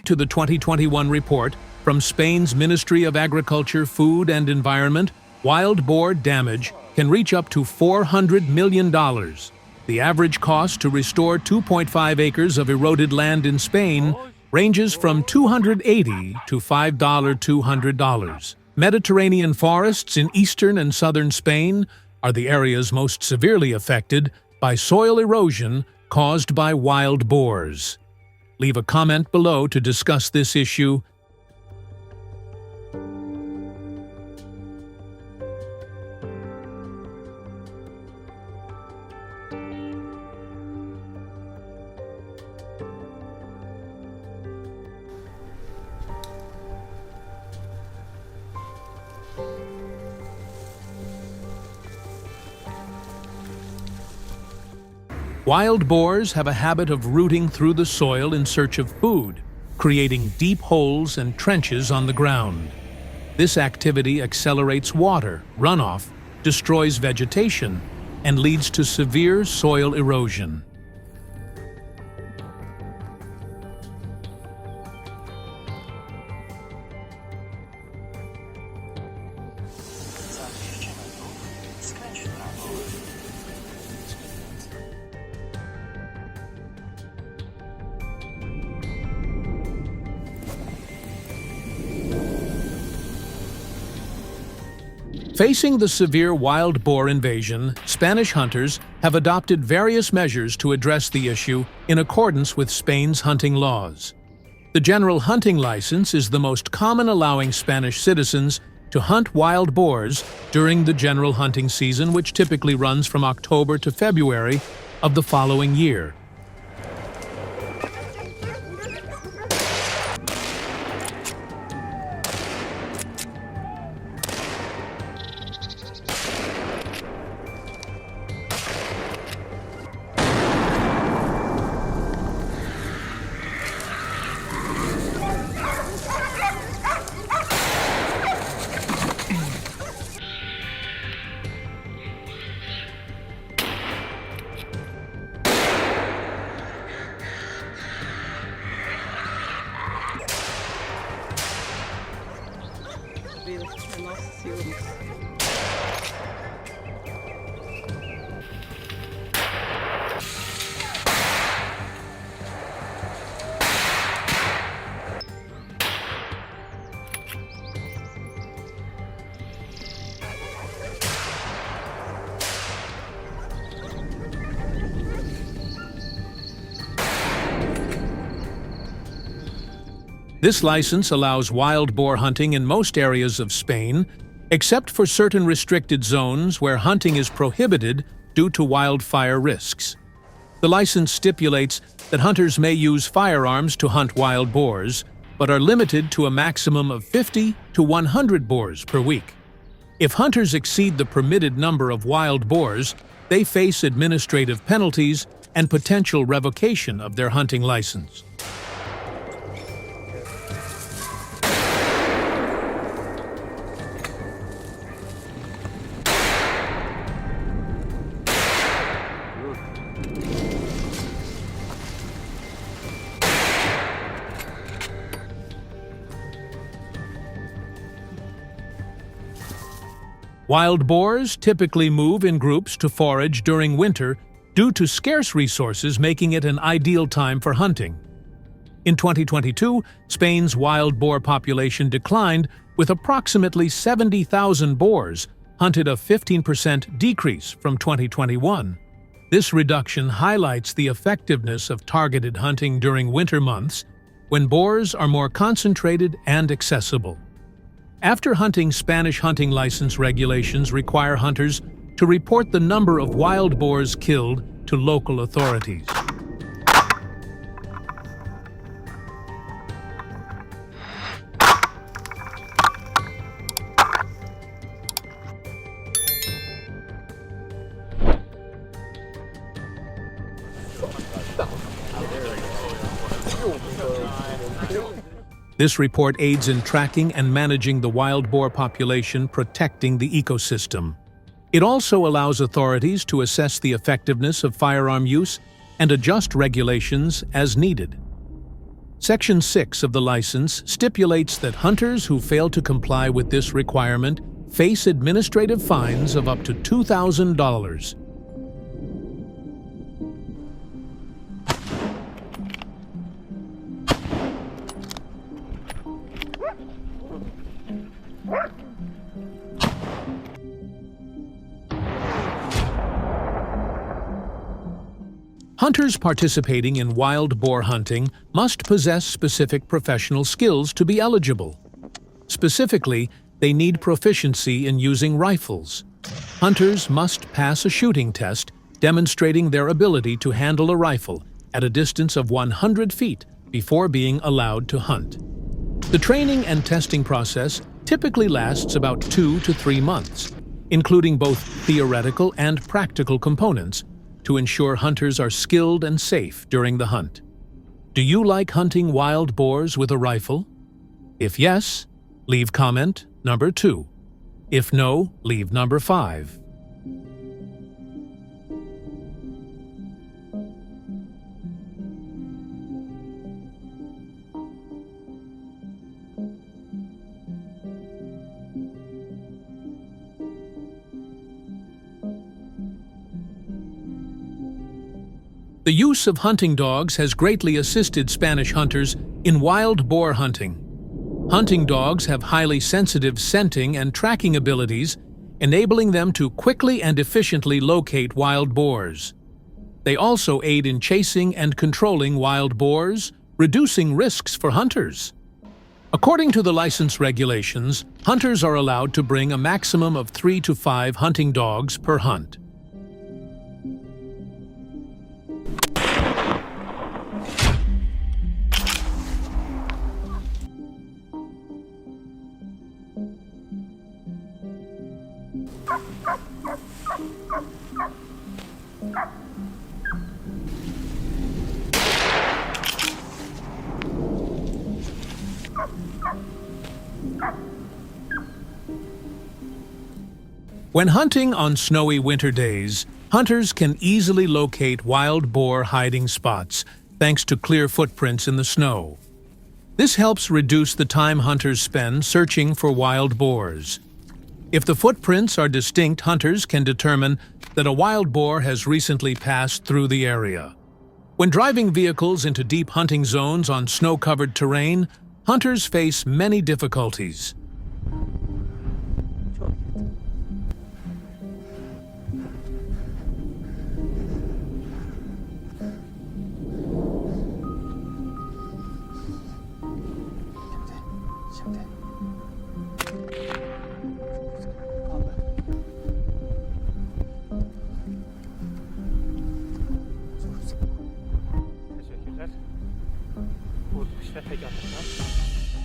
To the 2021 report from Spain's Ministry of Agriculture, Food and Environment, wild boar damage can reach up to $400 million. The average cost to restore 2.5 acres of eroded land in Spain ranges from $280 to $200. Mediterranean forests in eastern and southern Spain are the areas most severely affected by soil erosion caused by wild boars. Leave a comment below to discuss this issue. Wild boars have a habit of rooting through the soil in search of food, creating deep holes and trenches on the ground. This activity accelerates water runoff, destroys vegetation, and leads to severe soil erosion. Facing the severe wild boar invasion, Spanish hunters have adopted various measures to address the issue in accordance with Spain's hunting laws. The General Hunting License is the most common, allowing Spanish citizens to hunt wild boars during the general hunting season, which typically runs from October to February of the following year. This license allows wild boar hunting in most areas of Spain, except for certain restricted zones where hunting is prohibited due to wildfire risks. The license stipulates that hunters may use firearms to hunt wild boars, but are limited to a maximum of 50 to 100 boars per week. If hunters exceed the permitted number of wild boars, they face administrative penalties and potential revocation of their hunting license. Wild boars typically move in groups to forage during winter due to scarce resources, making it an ideal time for hunting. In 2022, Spain's wild boar population declined, with approximately 70,000 boars hunted, a 15% decrease from 2021. This reduction highlights the effectiveness of targeted hunting during winter months, when boars are more concentrated and accessible. After hunting, Spanish hunting license regulations require hunters to report the number of wild boars killed to local authorities. This report aids in tracking and managing the wild boar population, protecting the ecosystem. It also allows authorities to assess the effectiveness of firearm use and adjust regulations as needed. Section 6 of the license stipulates that hunters who fail to comply with this requirement face administrative fines of up to $2,000. Hunters participating in wild boar hunting must possess specific professional skills to be eligible. Specifically, they need proficiency in using rifles. Hunters must pass a shooting test demonstrating their ability to handle a rifle at a distance of 100 feet before being allowed to hunt. The training and testing process typically lasts about 2 to 3 months, including both theoretical and practical components, to ensure hunters are skilled and safe during the hunt. Do you like hunting wild boars with a rifle? If yes, leave comment number 2. If no, leave number 5. The use of hunting dogs has greatly assisted Spanish hunters in wild boar hunting. Hunting dogs have highly sensitive scenting and tracking abilities, enabling them to quickly and efficiently locate wild boars. They also aid in chasing and controlling wild boars, reducing risks for hunters. According to the license regulations, hunters are allowed to bring a maximum of 3 to 5 hunting dogs per hunt. When hunting on snowy winter days, hunters can easily locate wild boar hiding spots thanks to clear footprints in the snow. This helps reduce the time hunters spend searching for wild boars. If the footprints are distinct, hunters can determine that a wild boar has recently passed through the area. When driving vehicles into deep hunting zones on snow-covered terrain, hunters face many difficulties.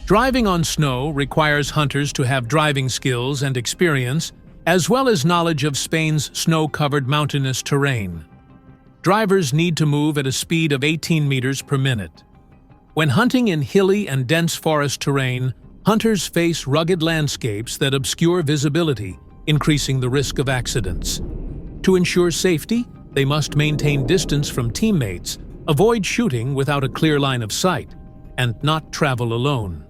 Driving on snow requires hunters to have driving skills and experience, as well as knowledge of Spain's snow-covered mountainous terrain. Drivers need to move at a speed of 18 meters per minute. When hunting in hilly and dense forest terrain, hunters face rugged landscapes that obscure visibility, increasing the risk of accidents. To ensure safety, they must maintain distance from teammates, avoid shooting without a clear line of sight, and not travel alone.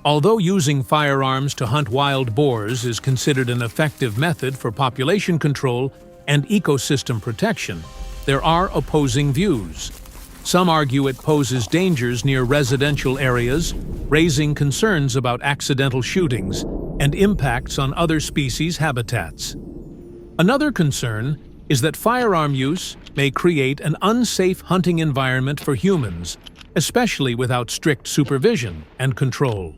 Although using firearms to hunt wild boars is considered an effective method for population control and ecosystem protection, there are opposing views. Some argue it poses dangers near residential areas, raising concerns about accidental shootings and impacts on other species' habitats. Another concern is that firearm use may create an unsafe hunting environment for humans, especially without strict supervision and control.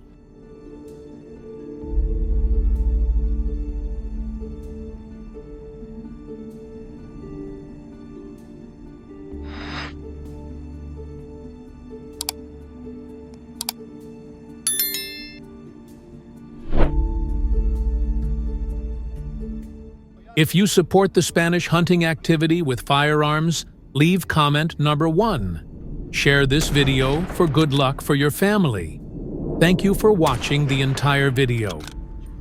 If you support the Spanish hunting activity with firearms, leave comment number 1. Share this video for good luck for your family. Thank you for watching the entire video.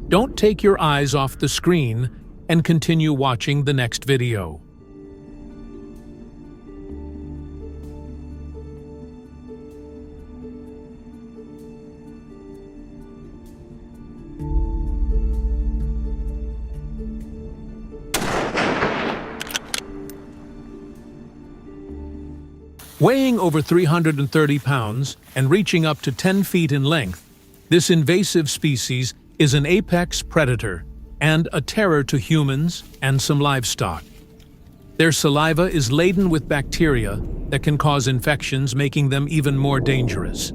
Don't take your eyes off the screen and continue watching the next video. Weighing over 330 pounds and reaching up to 10 feet in length, this invasive species is an apex predator and a terror to humans and some livestock. Their saliva is laden with bacteria that can cause infections, making them even more dangerous.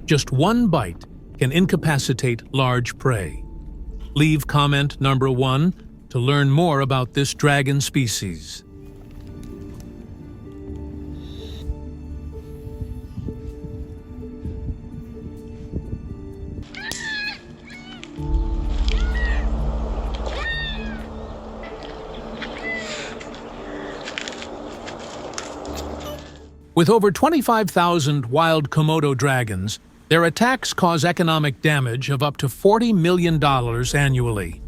Just one bite can incapacitate large prey. Leave comment number 1 to learn more about this dragon species. With over 25,000 wild Komodo dragons, their attacks cause economic damage of up to $40 million annually.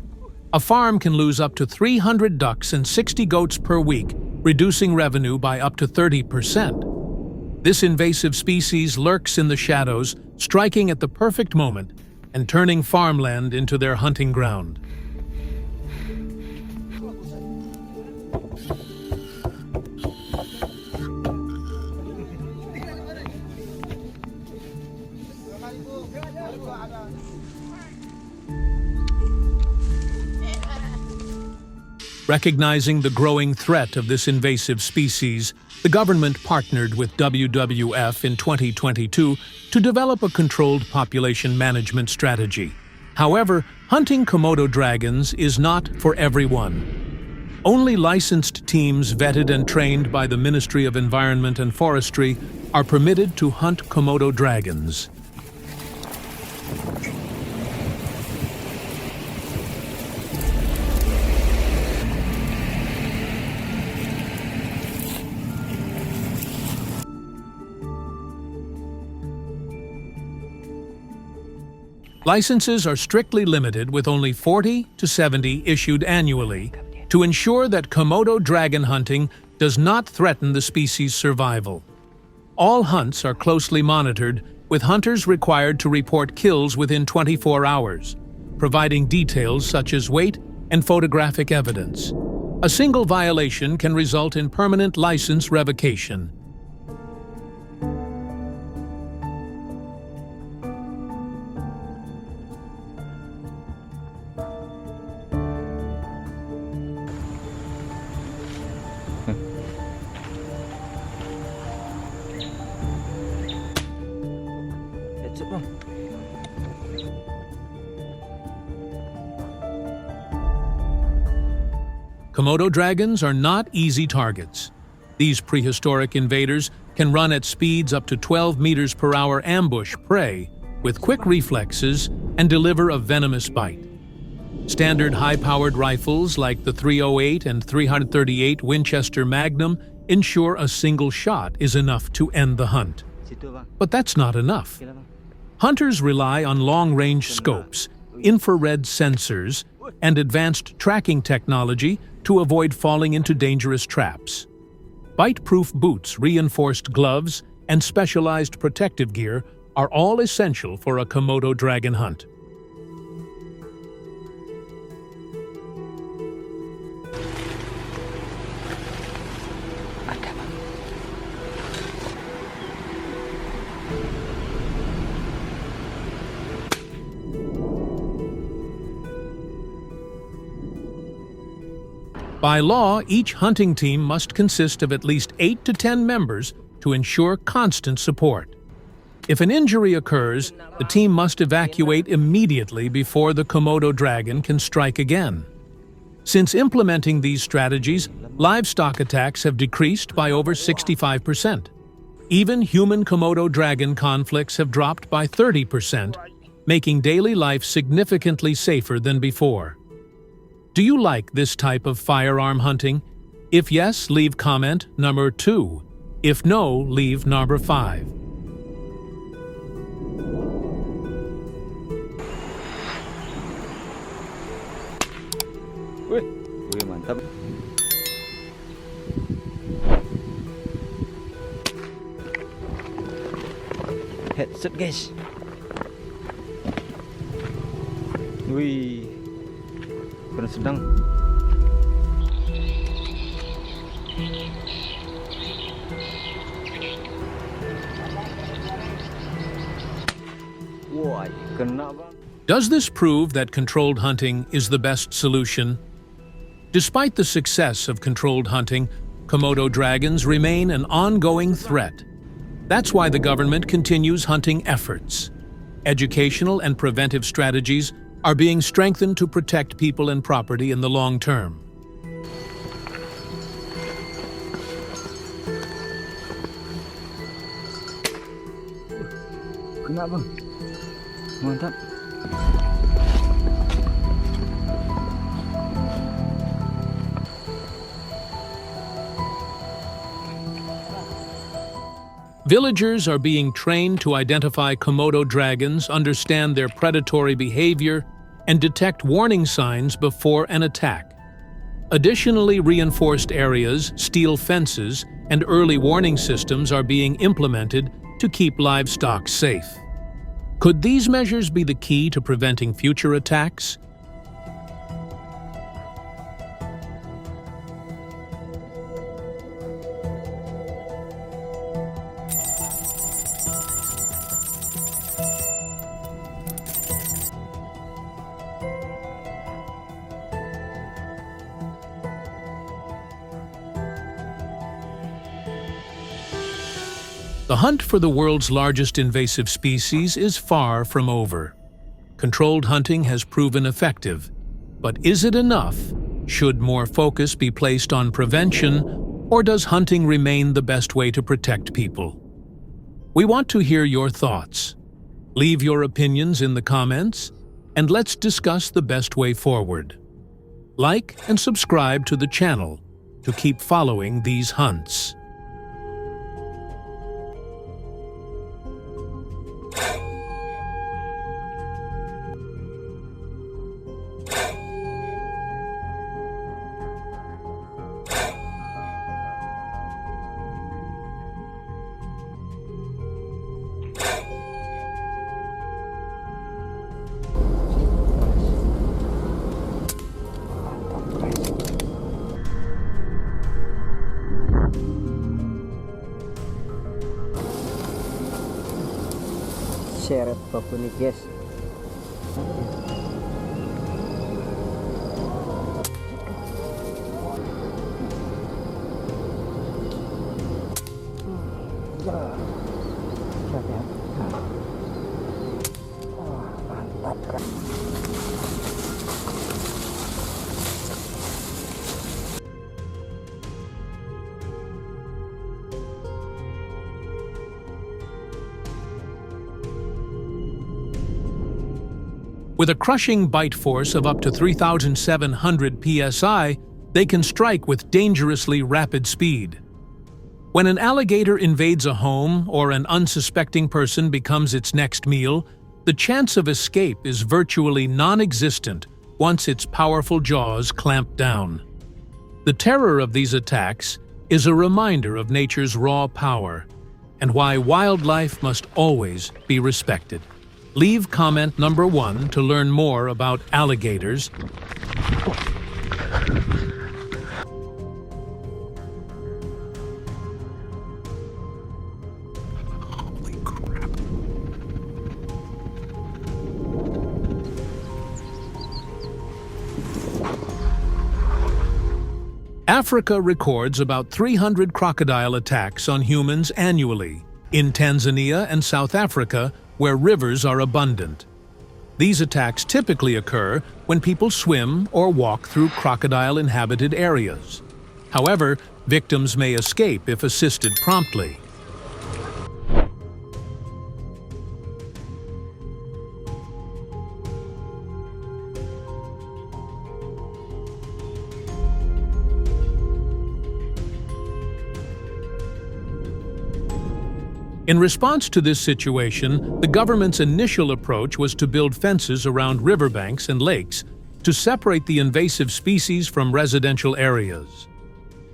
A farm can lose up to 300 ducks and 60 goats per week, reducing revenue by up to 30%. This invasive species lurks in the shadows, striking at the perfect moment and turning farmland into their hunting ground. Recognizing the growing threat of this invasive species, the government partnered with WWF in 2022 to develop a controlled population management strategy. However, hunting Komodo dragons is not for everyone. Only licensed teams vetted and trained by the Ministry of Environment and Forestry are permitted to hunt Komodo dragons. Licenses are strictly limited, with only 40 to 70 issued annually to ensure that Komodo dragon hunting does not threaten the species' survival. All hunts are closely monitored, with hunters required to report kills within 24 hours, providing details such as weight and photographic evidence. A single violation can result in permanent license revocation. Komodo dragons are not easy targets. These prehistoric invaders can run at speeds up to 12 meters per hour, ambush prey with quick reflexes, and deliver a venomous bite. Standard high-powered rifles like the .308 and .338 Winchester Magnum ensure a single shot is enough to end the hunt. But that's not enough. Hunters rely on long-range scopes, infrared sensors, and advanced tracking technology to avoid falling into dangerous traps. Bite-proof boots, reinforced gloves, and specialized protective gear are all essential for a Komodo dragon hunt. By law, each hunting team must consist of at least 8 to 10 members to ensure constant support. If an injury occurs, the team must evacuate immediately before the Komodo dragon can strike again. Since implementing these strategies, livestock attacks have decreased by over 65%. Even human Komodo dragon conflicts have dropped by 30%, making daily life significantly safer than before. Do you like this type of firearm hunting? If yes, leave comment number 2. If no, leave number 5. Wih, mantap. Headset guys. Wih, benar sedang. Wah, kena bang. Does this prove that controlled hunting is the best solution? Despite the success of controlled hunting, Komodo dragons remain an ongoing threat. That's why the government continues hunting efforts. Educational and preventive strategies are being strengthened to protect people and property in the long term. Kena bang. Mantap. Villagers are being trained to identify Komodo dragons, understand their predatory behavior, and detect warning signs before an attack. Additionally, reinforced areas, steel fences, and early warning systems are being implemented to keep livestock safe. Could these measures be the key to preventing future attacks? The hunt for the world's largest invasive species is far from over. Controlled hunting has proven effective, but is it enough? Should more focus be placed on prevention, or does hunting remain the best way to protect people? We want to hear your thoughts. Leave your opinions in the comments, and let's discuss the best way forward. Like and subscribe to the channel to keep following these hunts. Seret baku nih guys. Mantap kan. With a crushing bite force of up to 3,700 psi, they can strike with dangerously rapid speed. When an alligator invades a home or an unsuspecting person becomes its next meal, the chance of escape is virtually non-existent once its powerful jaws clamp down. The terror of these attacks is a reminder of nature's raw power and why wildlife must always be respected. Leave comment number 1 to learn more about alligators. Holy crap. Africa records about 300 crocodile attacks on humans annually. In Tanzania and South Africa, where rivers are abundant. These attacks typically occur when people swim or walk through crocodile-inhabited areas. However, victims may escape if assisted promptly. In response to this situation, the government's initial approach was to build fences around riverbanks and lakes to separate the invasive species from residential areas.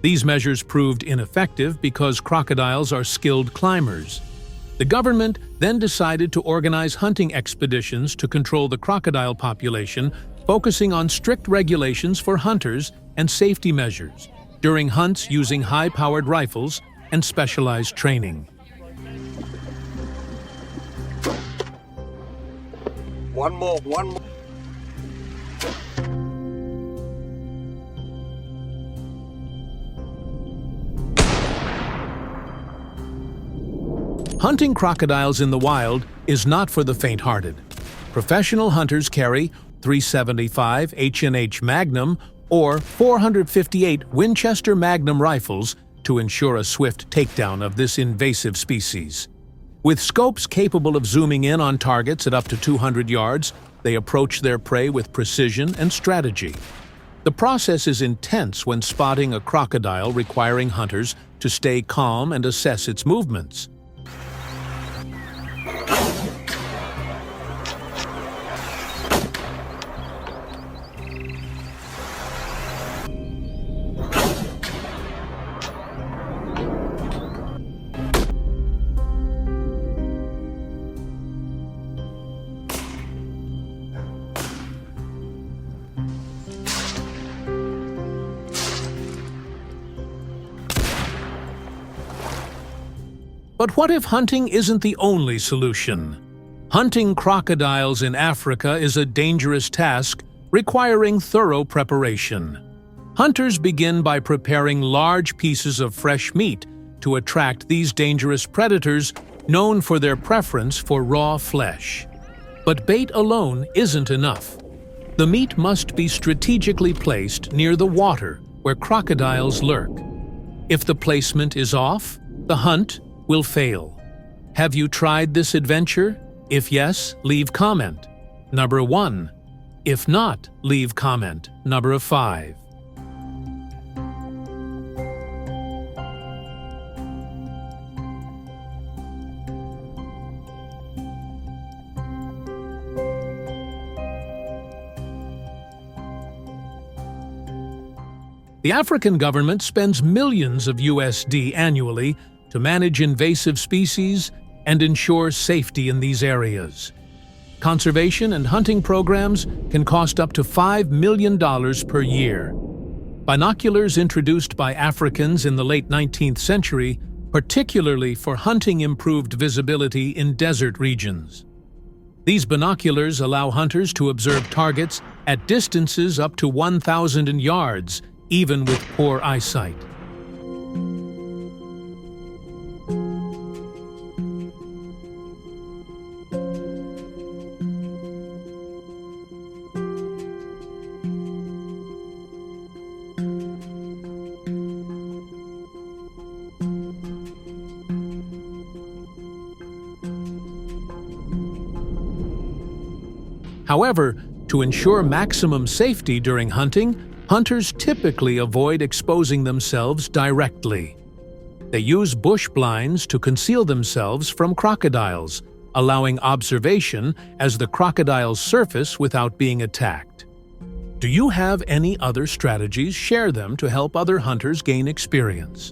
These measures proved ineffective because crocodiles are skilled climbers. The government then decided to organize hunting expeditions to control the crocodile population, focusing on strict regulations for hunters and safety measures during hunts using high-powered rifles and specialized training. One more. Hunting crocodiles in the wild is not for the faint-hearted. Professional hunters carry .375 H&H Magnum or .458 Winchester Magnum rifles to ensure a swift takedown of this invasive species. With scopes capable of zooming in on targets at up to 200 yards, they approach their prey with precision and strategy. The process is intense when spotting a crocodile, requiring hunters to stay calm and assess its movements. But what if hunting isn't the only solution? Hunting crocodiles in Africa is a dangerous task requiring thorough preparation. Hunters begin by preparing large pieces of fresh meat to attract these dangerous predators known for their preference for raw flesh. But bait alone isn't enough. The meat must be strategically placed near the water where crocodiles lurk. If the placement is off, the hunt will fail. Have you tried this adventure? If yes, leave comment number 1. If not, leave comment number 5. The African government spends millions of USD annually to manage invasive species and ensure safety in these areas. Conservation and hunting programs can cost up to $5 million per year. Binoculars introduced by Africans in the late 19th century, particularly for hunting improved visibility in desert regions. These binoculars allow hunters to observe targets at distances up to 1,000 yards, even with poor eyesight. However, to ensure maximum safety during hunting, hunters typically avoid exposing themselves directly. They use bush blinds to conceal themselves from crocodiles, allowing observation as the crocodiles surface without being attacked. Do you have any other strategies? Share them to help other hunters gain experience.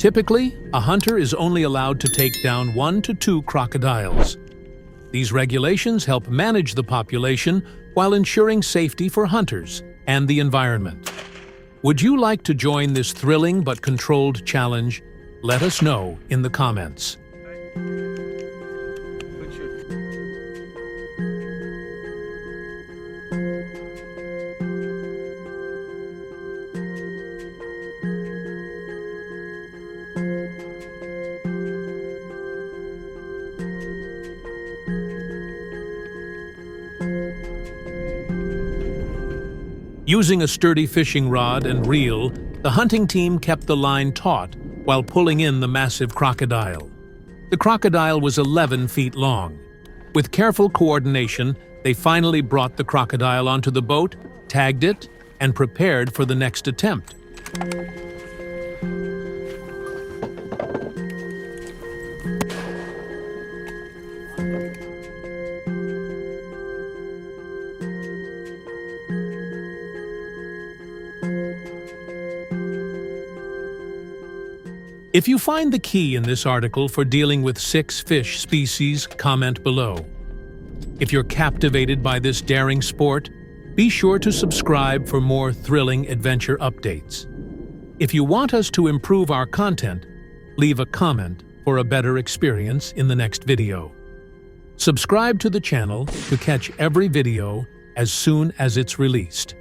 Typically, a hunter is only allowed to take down 1 to 2 crocodiles. These regulations help manage the population while ensuring safety for hunters and the environment. Would you like to join this thrilling but controlled challenge? Let us know in the comments. Using a sturdy fishing rod and reel, the hunting team kept the line taut while pulling in the massive crocodile. The crocodile was 11 feet long. With careful coordination, they finally brought the crocodile onto the boat, tagged it, and prepared for the next attempt. If you find the key in this article for dealing with 6 fish species, comment below. If you're captivated by this daring sport, be sure to subscribe for more thrilling adventure updates. If you want us to improve our content, leave a comment for a better experience in the next video. Subscribe to the channel to catch every video as soon as it's released.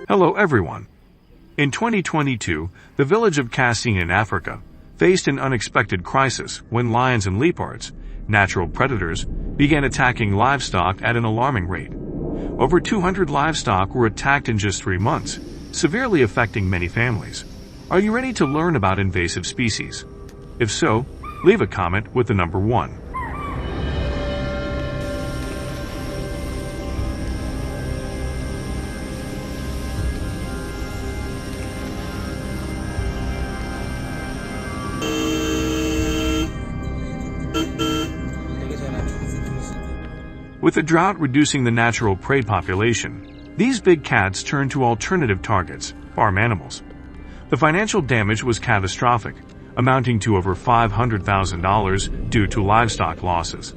Hello everyone. In 2022, the village of Kassine in Africa faced an unexpected crisis when lions and leopards, natural predators, began attacking livestock at an alarming rate. Over 200 livestock were attacked in just 3 months, severely affecting many families. Are you ready to learn about invasive species? If so, leave a comment with the number 1. With the drought reducing the natural prey population, these big cats turned to alternative targets, farm animals. The financial damage was catastrophic, amounting to over $500,000 due to livestock losses.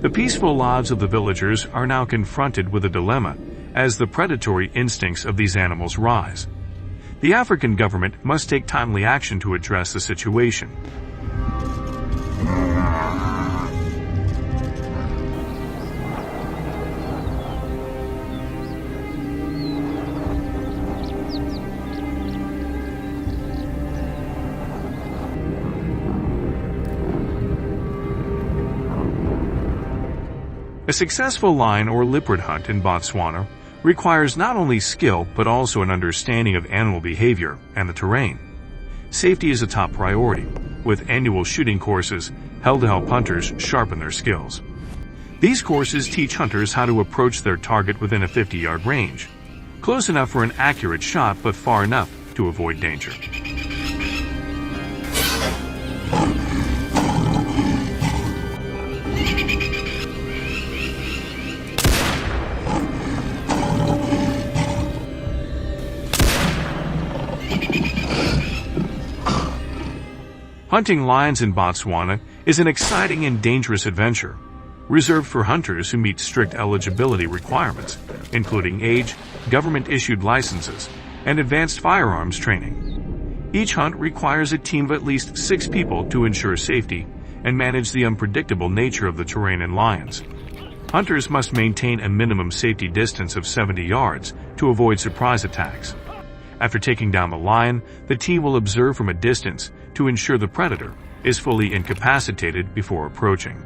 The peaceful lives of the villagers are now confronted with a dilemma as the predatory instincts of these animals rise. The African government must take timely action to address the situation. A successful lion or leopard hunt in Botswana requires not only skill but also an understanding of animal behavior and the terrain. Safety is a top priority, with annual shooting courses held to help hunters sharpen their skills. These courses teach hunters how to approach their target within a 50-yard range, close enough for an accurate shot but far enough to avoid danger. Hunting lions in Botswana is an exciting and dangerous adventure, reserved for hunters who meet strict eligibility requirements, including age, government-issued licenses, and advanced firearms training. Each hunt requires a team of at least 6 people to ensure safety and manage the unpredictable nature of the terrain and lions. Hunters must maintain a minimum safety distance of 70 yards to avoid surprise attacks. After taking down the lion, the team will observe from a distance to ensure the predator is fully incapacitated before approaching.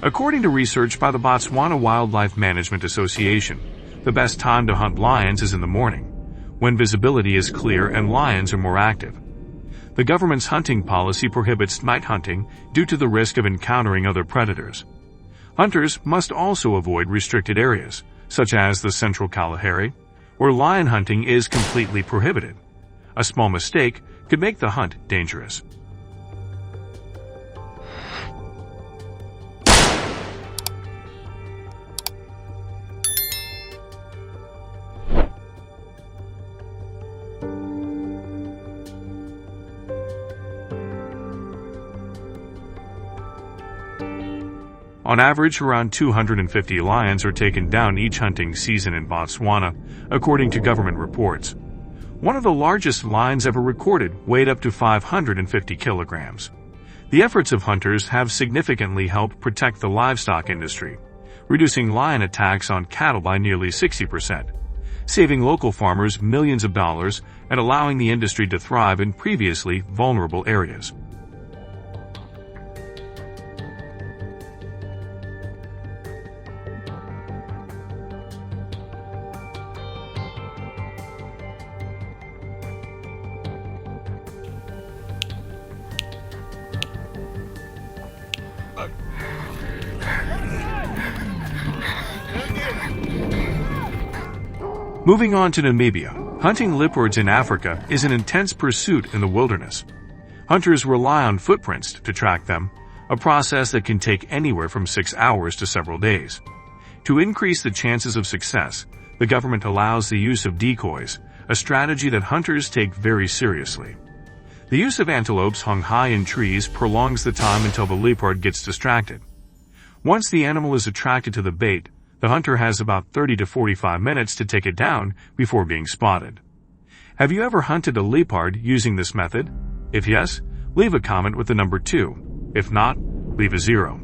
According to research by the Botswana Wildlife Management Association, the best time to hunt lions is in the morning, when visibility is clear and lions are more active. The government's hunting policy prohibits night hunting due to the risk of encountering other predators. Hunters must also avoid restricted areas, such as the Central Kalahari, where lion hunting is completely prohibited. A small mistake could make the hunt dangerous. On average, around 250 lions are taken down each hunting season in Botswana, according to government reports. One of the largest lions ever recorded weighed up to 550 kilograms. The efforts of hunters have significantly helped protect the livestock industry, reducing lion attacks on cattle by nearly 60%, saving local farmers millions of dollars and allowing the industry to thrive in previously vulnerable areas. Moving on to Namibia, hunting leopards in Africa is an intense pursuit in the wilderness. Hunters rely on footprints to track them, a process that can take anywhere from 6 hours to several days. To increase the chances of success, the government allows the use of decoys, a strategy that hunters take very seriously. The use of antelopes hung high in trees prolongs the time until the leopard gets distracted. Once the animal is attracted to the bait, the hunter has about 30 to 45 minutes to take it down before being spotted. Have you ever hunted a leopard using this method? If yes, leave a comment with the number 2. If not, leave a 0.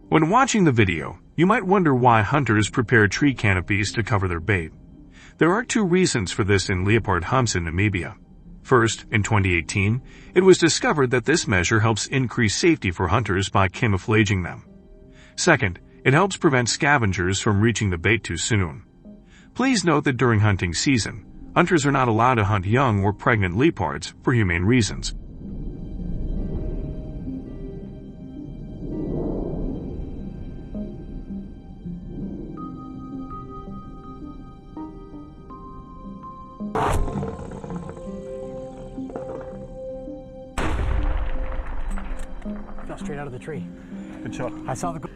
When watching the video, you might wonder why hunters prepare tree canopies to cover their bait. There are 2 reasons for this in leopard hunts in Namibia. First, in 2018, it was discovered that this measure helps increase safety for hunters by camouflaging them. Second, it helps prevent scavengers from reaching the bait too soon. Please note that during hunting season, hunters are not allowed to hunt young or pregnant leopards for humane reasons. Fell straight out of the tree. Good shot. I saw the...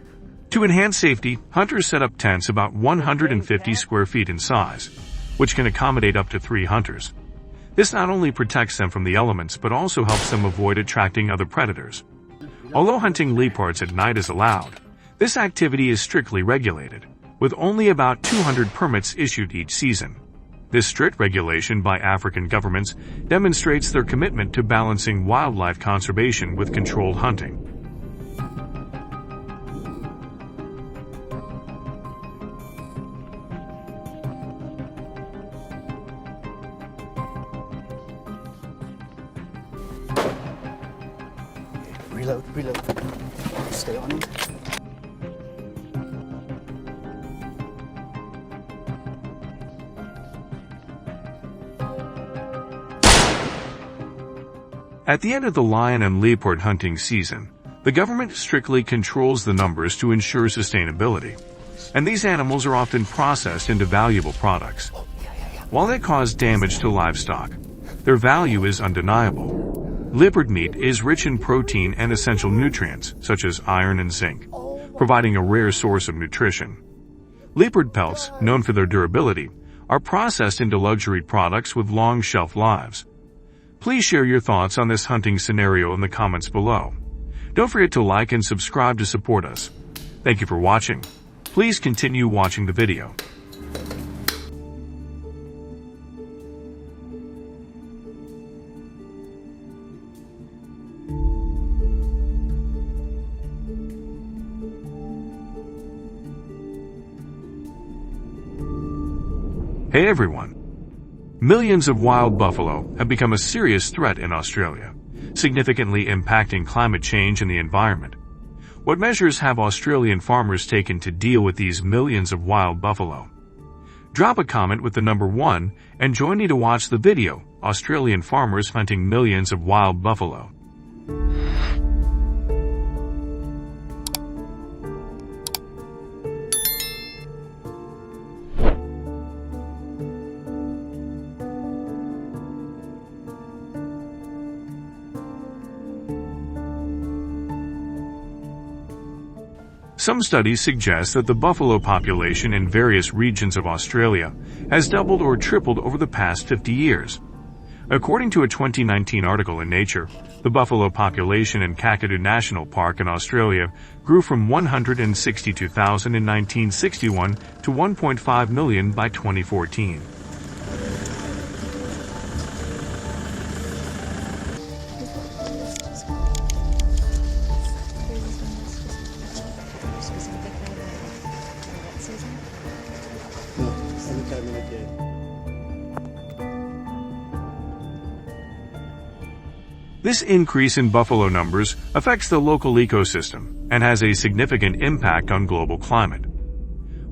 To enhance safety, hunters set up tents about 150 square feet in size, which can accommodate up to 3 hunters. This not only protects them from the elements, but also helps them avoid attracting other predators. Although hunting leopards at night is allowed, this activity is strictly regulated, with only about 200 permits issued each season. This strict regulation by African governments demonstrates their commitment to balancing wildlife conservation with controlled hunting. Reload. Stay on him. At the end of the lion and leopard hunting season, the government strictly controls the numbers to ensure sustainability, and these animals are often processed into valuable products. While they cause damage to livestock, their value is undeniable. Leopard meat is rich in protein and essential nutrients, such as iron and zinc, providing a rare source of nutrition. Leopard pelts, known for their durability, are processed into luxury products with long shelf lives. Please share your thoughts on this hunting scenario in the comments below. Don't forget to like and subscribe to support us. Thank you for watching. Please continue watching the video. Hey everyone! Millions of wild buffalo have become a serious threat in Australia, significantly impacting climate change and the environment. What measures have Australian farmers taken to deal with these millions of wild buffalo? Drop a comment with the number 1 and join me to watch the video, Australian Farmers Hunting Millions of Wild Buffalo. Some studies suggest that the buffalo population in various regions of Australia has doubled or tripled over the past 50 years. According to a 2019 article in Nature, the buffalo population in Kakadu National Park in Australia grew from 162,000 in 1961 to 1.5 million by 2014. This increase in buffalo numbers affects the local ecosystem and has a significant impact on global climate.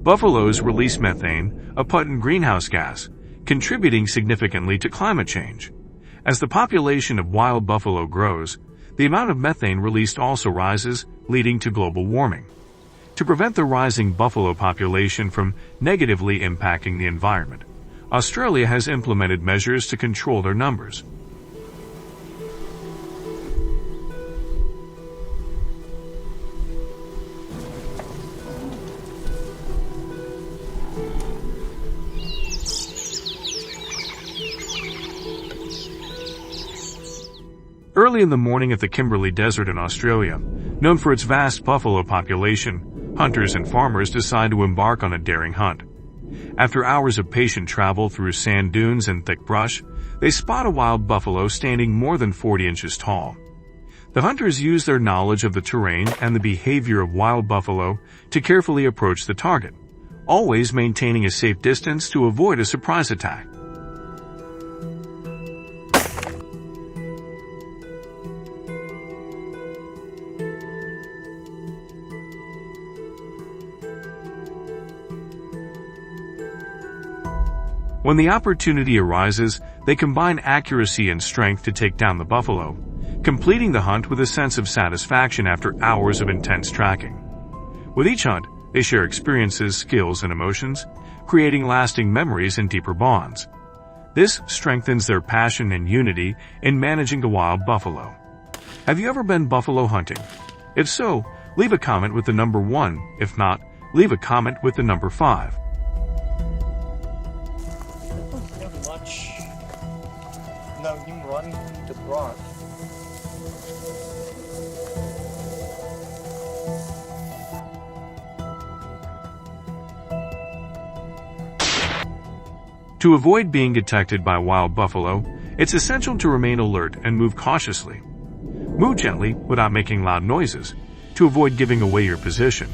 Buffaloes release methane, a potent greenhouse gas, contributing significantly to climate change. As the population of wild buffalo grows, the amount of methane released also rises, leading to global warming. To prevent the rising buffalo population from negatively impacting the environment, Australia has implemented measures to control their numbers. Early in the morning at the Kimberley Desert in Australia, known for its vast buffalo population, hunters and farmers decide to embark on a daring hunt. After hours of patient travel through sand dunes and thick brush, they spot a wild buffalo standing more than 40 inches tall. The hunters use their knowledge of the terrain and the behavior of wild buffalo to carefully approach the target, always maintaining a safe distance to avoid a surprise attack. When the opportunity arises, they combine accuracy and strength to take down the buffalo, completing the hunt with a sense of satisfaction after hours of intense tracking. With each hunt, they share experiences, skills, and emotions, creating lasting memories and deeper bonds. This strengthens their passion and unity in managing a wild buffalo. Have you ever been buffalo hunting? If so, leave a comment with the number 1. If not, leave a comment with the number 5. No, you run the broad. To avoid being detected by wild buffalo, it's essential to remain alert and move cautiously. Move gently without making loud noises to avoid giving away your position.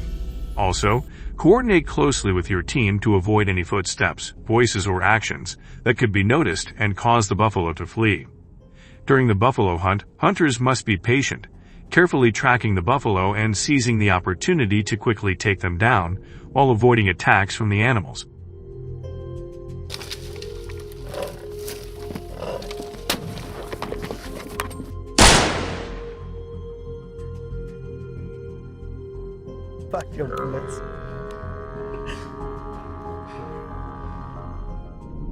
Also, coordinate closely with your team to avoid any footsteps, voices, or actions that could be noticed and cause the buffalo to flee. During the buffalo hunt, hunters must be patient, carefully tracking the buffalo and seizing the opportunity to quickly take them down while avoiding attacks from the animals. Fuck your bullets.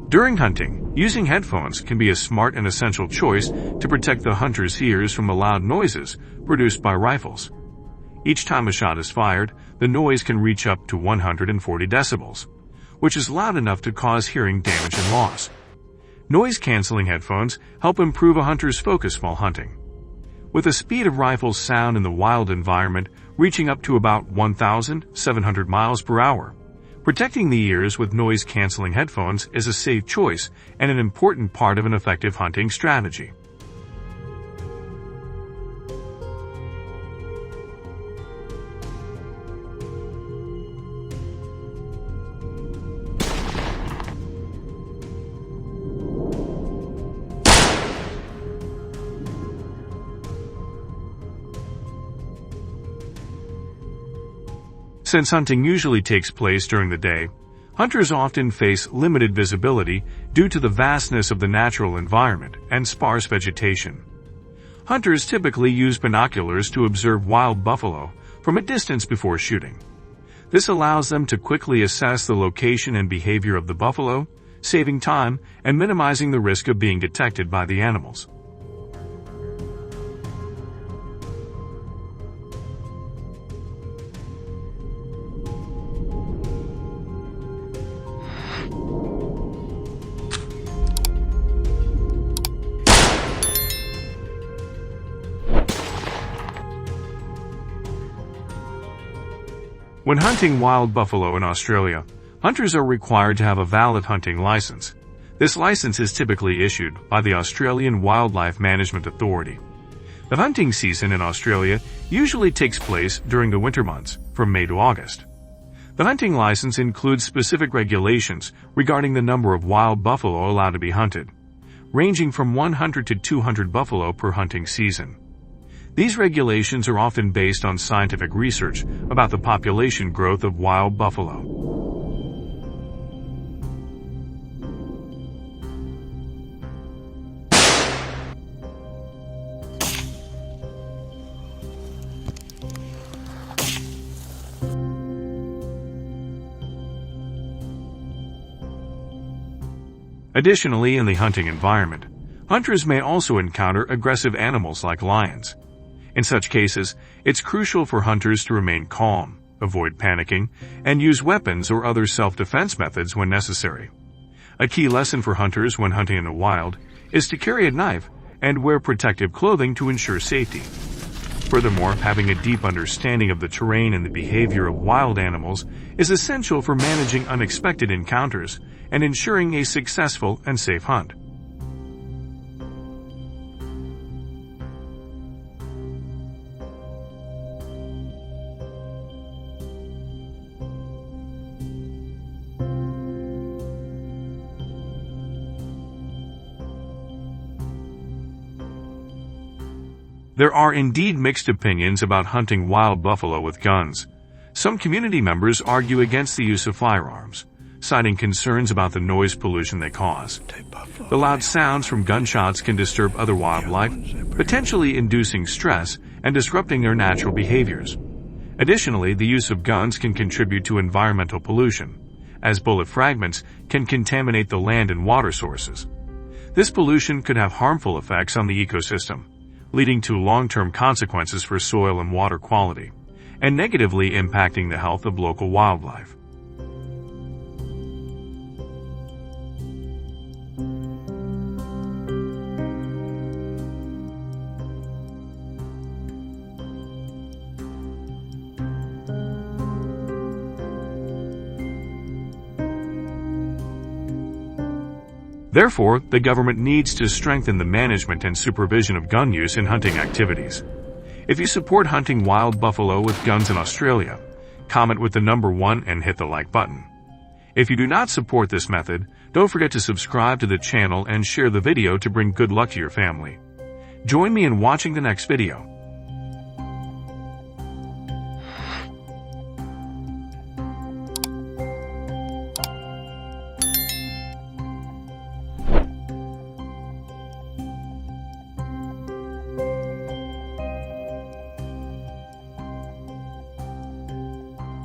During hunting, using headphones can be a smart and essential choice to protect the hunter's ears from the loud noises produced by rifles. Each time a shot is fired, the noise can reach up to 140 decibels, which is loud enough to cause hearing damage and loss. Noise-canceling headphones help improve a hunter's focus while hunting. With the speed of rifles sound in the wild environment reaching up to about 1,700 miles per hour, protecting the ears with noise-canceling headphones is a safe choice and an important part of an effective hunting strategy. Since hunting usually takes place during the day, hunters often face limited visibility due to the vastness of the natural environment and sparse vegetation. Hunters typically use binoculars to observe wild buffalo from a distance before shooting. This allows them to quickly assess the location and behavior of the buffalo, saving time and minimizing the risk of being detected by the animals. When hunting wild buffalo in Australia, hunters are required to have a valid hunting license. This license is typically issued by the Australian Wildlife Management Authority. The hunting season in Australia usually takes place during the winter months, from May to August. The hunting license includes specific regulations regarding the number of wild buffalo allowed to be hunted, ranging from 100 to 200 buffalo per hunting season. These regulations are often based on scientific research about the population growth of wild buffalo. Additionally, in the hunting environment, hunters may also encounter aggressive animals like lions. In such cases, it's crucial for hunters to remain calm, avoid panicking, and use weapons or other self-defense methods when necessary. A key lesson for hunters when hunting in the wild is to carry a knife and wear protective clothing to ensure safety. Furthermore, having a deep understanding of the terrain and the behavior of wild animals is essential for managing unexpected encounters and ensuring a successful and safe hunt. There are indeed mixed opinions about hunting wild buffalo with guns. Some community members argue against the use of firearms, citing concerns about the noise pollution they cause. The loud sounds from gunshots can disturb other wildlife, potentially inducing stress and disrupting their natural behaviors. Additionally, the use of guns can contribute to environmental pollution, as bullet fragments can contaminate the land and water sources. This pollution could have harmful effects on the ecosystem, leading to long-term consequences for soil and water quality, and negatively impacting the health of local wildlife. Therefore, the government needs to strengthen the management and supervision of gun use in hunting activities. If you support hunting wild buffalo with guns in Australia, comment with the number 1 and hit the like button. If you do not support this method, don't forget to subscribe to the channel and share the video to bring good luck to your family. Join me in watching the next video.